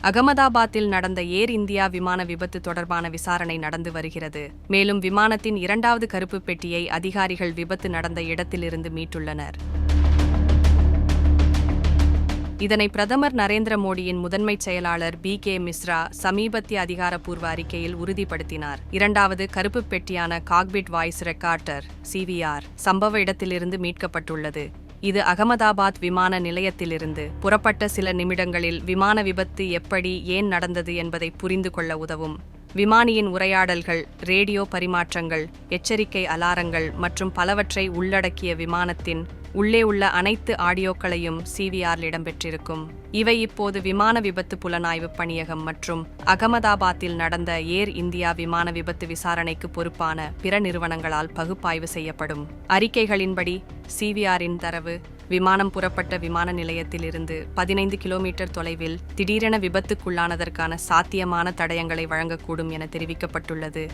அகமதாபாத்தில் நடந்த ஏர் இந்தியா விமான விபத்து தொடர்பான விசாரணை நடந்து வருகிறது. மேலும் விமானத்தின் இரண்டாவது கருப்பு பெட்டியை அதிகாரிகள் விபத்து நடந்த இடத்திலிருந்து மீட்டுள்ளனர். இதனை பிரதமர் நரேந்திர மோடியின் முதன்மைச் செயலாளர் B.K. மிஸ்ரா சமீபத்திய அதிகாரப்பூர்வ அறிக்கையில் உறுதிப்படுத்தினார். இரண்டாவது கருப்பு பெட்டியான காக்பிட் வாய்ஸ் ரெக்கார்டர் CVR சம்பவ இடத்திலிருந்து மீட்கப்பட்டுள்ளது. இது அகமதாபாத் விமான நிலையத்திலிருந்து புறப்பட்ட சில நிமிடங்களில் விமான விபத்து எப்படி ஏன் நடந்தது என்பதை புரிந்து கொள்ள உதவும். விமானியின் உரையாடல்கள், ரேடியோ பரிமாற்றங்கள், எச்சரிக்கை அலாரங்கள் மற்றும் பலவற்றை உள்ளடக்கிய விமானத்தின் உள்ளே உள்ள அனைத்து ஆடியோக்களையும் CVR இடம்பெற்றிருக்கும். இவை இப்போது விமான விபத்து புலனாய்வு பணியகம் மற்றும் அகமதாபாத்தில் நடந்த ஏர் இந்தியா விமான விபத்து விசாரணைக்கு பொறுப்பான பிற நிறுவனங்களால் பகுப்பாய்வு செய்யப்படும். அறிக்கைகளின்படி CVRின் தரவு விமானம் புறப்பட்ட விமான நிலையத்திலிருந்து 15 கிலோமீட்டர் தொலைவில் திடீரென விபத்துக்குள்ளானதற்கான சாத்தியமான தடயங்களை வழங்கக்கூடும் என தெரிவிக்கப்பட்டுள்ளது.